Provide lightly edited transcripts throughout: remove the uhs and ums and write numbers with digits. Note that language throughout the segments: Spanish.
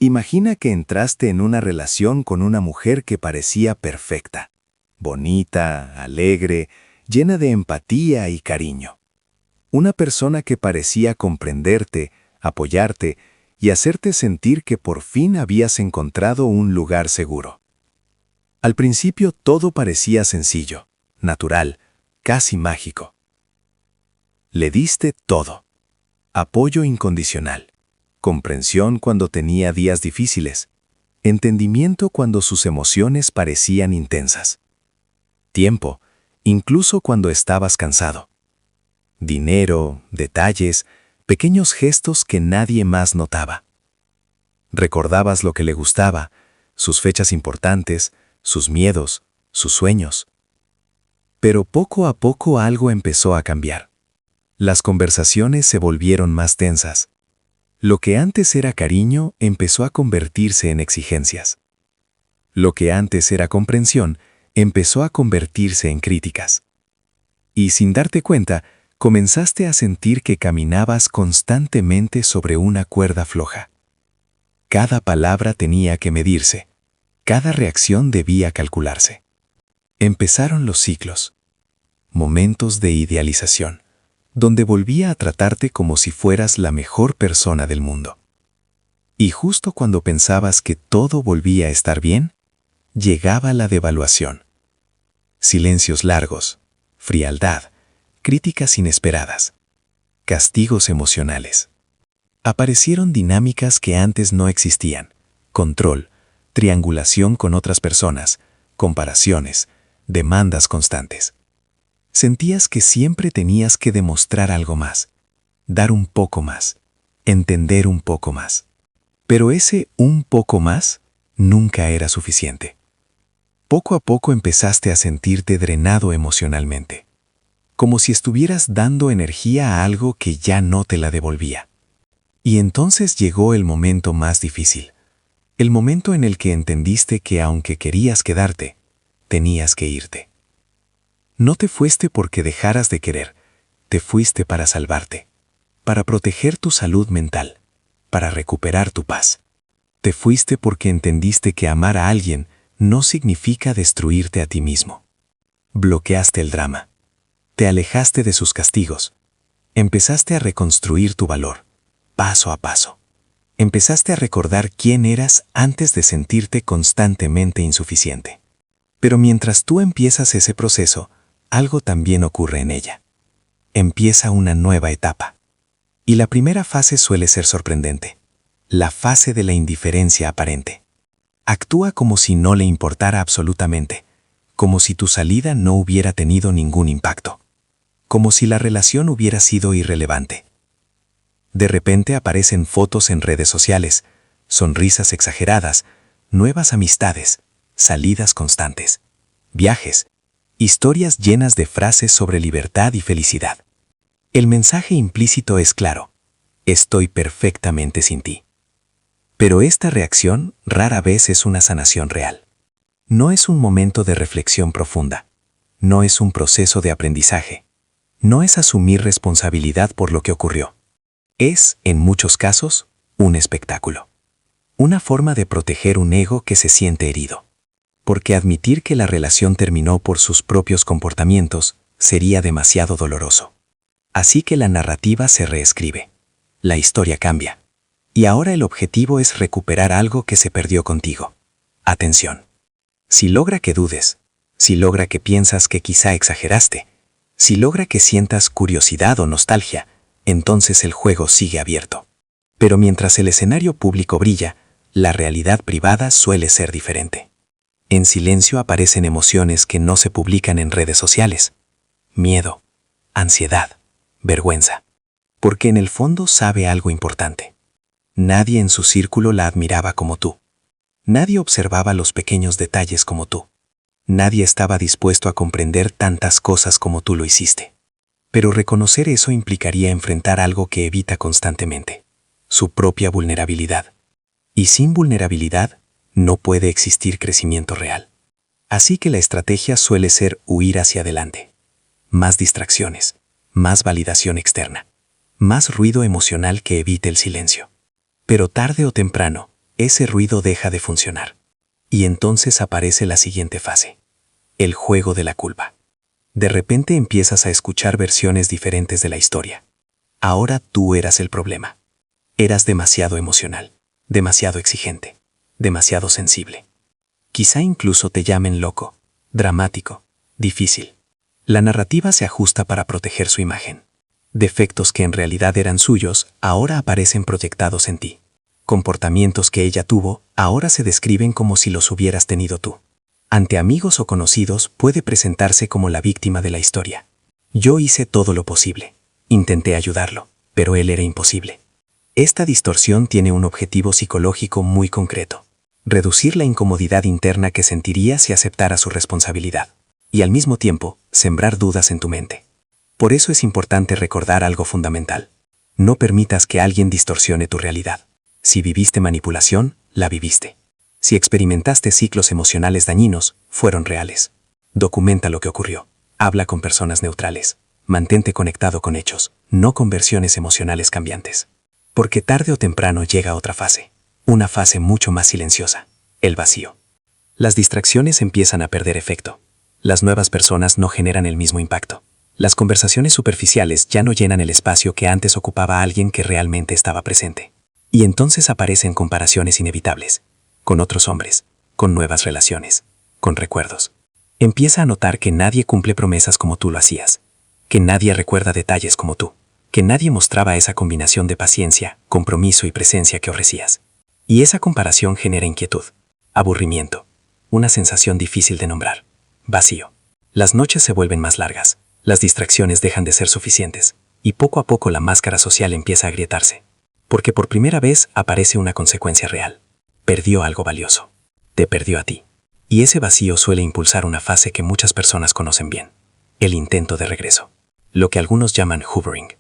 Imagina que entraste en una relación con una mujer que parecía perfecta, bonita, alegre, llena de empatía y cariño. Una persona que parecía comprenderte, apoyarte y hacerte sentir que por fin habías encontrado un lugar seguro. Al principio todo parecía sencillo, natural, casi mágico. Le diste todo. Apoyo incondicional, comprensión cuando tenía días difíciles, entendimiento cuando sus emociones parecían intensas, tiempo, incluso cuando estabas cansado, dinero, detalles, pequeños gestos que nadie más notaba. Recordabas lo que le gustaba, sus fechas importantes, sus miedos, sus sueños. Pero poco a poco algo empezó a cambiar. Las conversaciones se volvieron más tensas. Lo que antes era cariño empezó a convertirse en exigencias. Lo que antes era comprensión empezó a convertirse en críticas. Y sin darte cuenta, comenzaste a sentir que caminabas constantemente sobre una cuerda floja. Cada palabra tenía que medirse, cada reacción debía calcularse. Empezaron los ciclos, momentos de idealización, donde volvía a tratarte como si fueras la mejor persona del mundo. Y justo cuando pensabas que todo volvía a estar bien, llegaba la devaluación. Silencios largos, frialdad, críticas inesperadas, castigos emocionales. Aparecieron dinámicas que antes no existían: control, triangulación con otras personas, comparaciones, demandas constantes. Sentías que siempre tenías que demostrar algo más, dar un poco más, entender un poco más. Pero ese un poco más nunca era suficiente. Poco a poco empezaste a sentirte drenado emocionalmente, como si estuvieras dando energía a algo que ya no te la devolvía. Y entonces llegó el momento más difícil, el momento en el que entendiste que aunque querías quedarte, tenías que irte. No te fuiste porque dejaras de querer, te fuiste para salvarte, para proteger tu salud mental, para recuperar tu paz. Te fuiste porque entendiste que amar a alguien no significa destruirte a ti mismo. Bloqueaste el drama, te alejaste de sus castigos, empezaste a reconstruir tu valor, paso a paso. Empezaste a recordar quién eras antes de sentirte constantemente insuficiente. Pero mientras tú empiezas ese proceso, algo también ocurre en ella. Empieza una nueva etapa. Y la primera fase suele ser sorprendente. La fase de la indiferencia aparente. Actúa como si no le importara absolutamente, como si tu salida no hubiera tenido ningún impacto, como si la relación hubiera sido irrelevante. De repente aparecen fotos en redes sociales, sonrisas exageradas, nuevas amistades, salidas constantes, viajes, historias llenas de frases sobre libertad y felicidad. El mensaje implícito es claro: estoy perfectamente sin ti. Pero esta reacción rara vez es una sanación real. No es un momento de reflexión profunda. No es un proceso de aprendizaje. No es asumir responsabilidad por lo que ocurrió. Es, en muchos casos, un espectáculo. Una forma de proteger un ego que se siente herido. Porque admitir que la relación terminó por sus propios comportamientos sería demasiado doloroso. Así que la narrativa se reescribe. La historia cambia. Y ahora el objetivo es recuperar algo que se perdió contigo. Atención. Si logra que dudes, si logra que piensas que quizá exageraste, si logra que sientas curiosidad o nostalgia, entonces el juego sigue abierto. Pero mientras el escenario público brilla, la realidad privada suele ser diferente. En silencio aparecen emociones que no se publican en redes sociales. Miedo, ansiedad, vergüenza. Porque en el fondo sabe algo importante. Nadie en su círculo la admiraba como tú. Nadie observaba los pequeños detalles como tú. Nadie estaba dispuesto a comprender tantas cosas como tú lo hiciste. Pero reconocer eso implicaría enfrentar algo que evita constantemente: su propia vulnerabilidad. Y sin vulnerabilidad, no puede existir crecimiento real. Así que la estrategia suele ser huir hacia adelante. Más distracciones, más validación externa, más ruido emocional que evite el silencio. Pero tarde o temprano, ese ruido deja de funcionar. Y entonces aparece la siguiente fase: el juego de la culpa. De repente empiezas a escuchar versiones diferentes de la historia. Ahora tú eras el problema. Eras demasiado emocional, demasiado exigente, demasiado sensible. Quizá incluso te llamen loco, dramático, difícil. La narrativa se ajusta para proteger su imagen. Defectos que en realidad eran suyos ahora aparecen proyectados en ti. Comportamientos que ella tuvo ahora se describen como si los hubieras tenido tú. Ante amigos o conocidos puede presentarse como la víctima de la historia. Yo hice todo lo posible. Intenté ayudarlo, pero él era imposible. Esta distorsión tiene un objetivo psicológico muy concreto: reducir la incomodidad interna que sentiría si aceptara su responsabilidad, y al mismo tiempo, sembrar dudas en tu mente. Por eso es importante recordar algo fundamental. No permitas que alguien distorsione tu realidad. Si viviste manipulación, la viviste. Si experimentaste ciclos emocionales dañinos, fueron reales. Documenta lo que ocurrió. Habla con personas neutrales. Mantente conectado con hechos, no con versiones emocionales cambiantes. Porque tarde o temprano llega otra fase. Una fase mucho más silenciosa: el vacío. Las distracciones empiezan a perder efecto. Las nuevas personas no generan el mismo impacto. Las conversaciones superficiales ya no llenan el espacio que antes ocupaba alguien que realmente estaba presente. Y entonces aparecen comparaciones inevitables, con otros hombres, con nuevas relaciones, con recuerdos. Empieza a notar que nadie cumple promesas como tú lo hacías, que nadie recuerda detalles como tú, que nadie mostraba esa combinación de paciencia, compromiso y presencia que ofrecías. Y esa comparación genera inquietud, aburrimiento, una sensación difícil de nombrar: vacío. Las noches se vuelven más largas, las distracciones dejan de ser suficientes, y poco a poco la máscara social empieza a agrietarse. Porque por primera vez aparece una consecuencia real. Perdió algo valioso. Te perdió a ti. Y ese vacío suele impulsar una fase que muchas personas conocen bien: el intento de regreso. Lo que algunos llaman hoovering.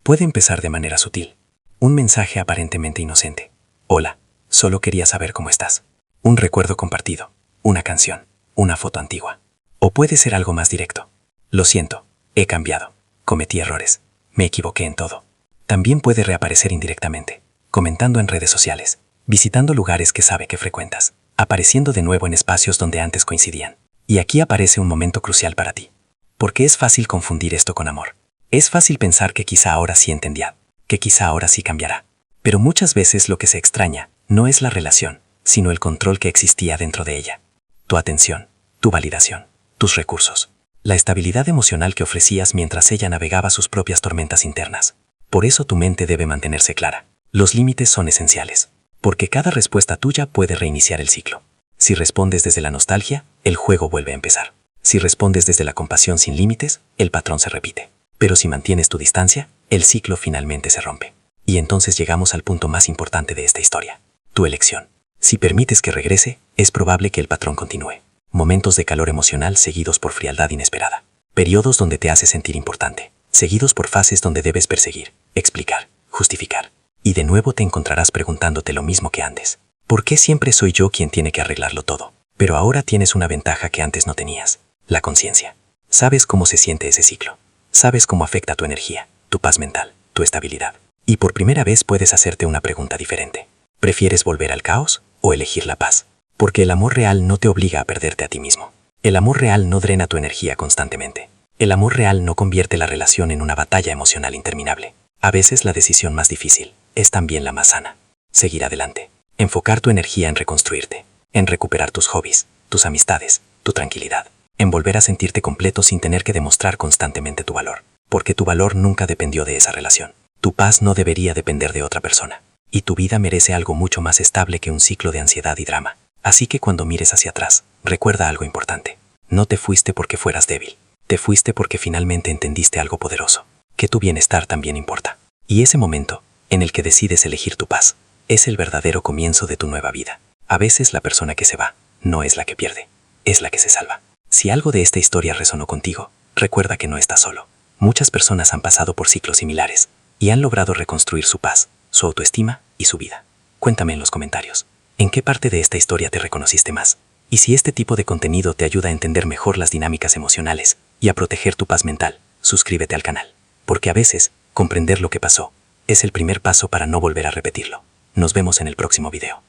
Puede empezar de manera sutil. Un mensaje aparentemente inocente: hola, solo quería saber cómo estás. Un recuerdo compartido, una canción, una foto antigua. O puede ser algo más directo: lo siento, he cambiado, cometí errores, me equivoqué en todo. También puede reaparecer indirectamente, comentando en redes sociales, visitando lugares que sabe que frecuentas, apareciendo de nuevo en espacios donde antes coincidían. Y aquí aparece un momento crucial para ti. Porque es fácil confundir esto con amor. Es fácil pensar que quizá ahora sí entendía, que quizá ahora sí cambiará. Pero muchas veces lo que se extraña no es la relación, sino el control que existía dentro de ella. Tu atención, tu validación, tus recursos. La estabilidad emocional que ofrecías mientras ella navegaba sus propias tormentas internas. Por eso tu mente debe mantenerse clara. Los límites son esenciales, porque cada respuesta tuya puede reiniciar el ciclo. Si respondes desde la nostalgia, el juego vuelve a empezar. Si respondes desde la compasión sin límites, el patrón se repite. Pero si mantienes tu distancia, el ciclo finalmente se rompe. Y entonces llegamos al punto más importante de esta historia: tu elección. Si permites que regrese, es probable que el patrón continúe. Momentos de calor emocional seguidos por frialdad inesperada. Periodos donde te hace sentir importante, seguidos por fases donde debes perseguir, explicar, justificar. Y de nuevo te encontrarás preguntándote lo mismo que antes: ¿por qué siempre soy yo quien tiene que arreglarlo todo? Pero ahora tienes una ventaja que antes no tenías: la conciencia. Sabes cómo se siente ese ciclo. Sabes cómo afecta tu energía, tu paz mental, tu estabilidad. Y por primera vez puedes hacerte una pregunta diferente: ¿prefieres volver al caos o elegir la paz? Porque el amor real no te obliga a perderte a ti mismo. El amor real no drena tu energía constantemente. El amor real no convierte la relación en una batalla emocional interminable. A veces la decisión más difícil es también la más sana: seguir adelante. Enfocar tu energía en reconstruirte, en recuperar tus hobbies, tus amistades, tu tranquilidad, en volver a sentirte completo sin tener que demostrar constantemente tu valor. Porque tu valor nunca dependió de esa relación. Tu paz no debería depender de otra persona. Y tu vida merece algo mucho más estable que un ciclo de ansiedad y drama. Así que cuando mires hacia atrás, recuerda algo importante: no te fuiste porque fueras débil. Te fuiste porque finalmente entendiste algo poderoso: que tu bienestar también importa. Y ese momento, en el que decides elegir tu paz, es el verdadero comienzo de tu nueva vida. A veces la persona que se va no es la que pierde, es la que se salva. Si algo de esta historia resonó contigo, recuerda que no estás solo. Muchas personas han pasado por ciclos similares y han logrado reconstruir su paz, su autoestima y su vida. Cuéntame en los comentarios: ¿en qué parte de esta historia te reconociste más? Y si este tipo de contenido te ayuda a entender mejor las dinámicas emocionales y a proteger tu paz mental, suscríbete al canal. Porque a veces, comprender lo que pasó es el primer paso para no volver a repetirlo. Nos vemos en el próximo video.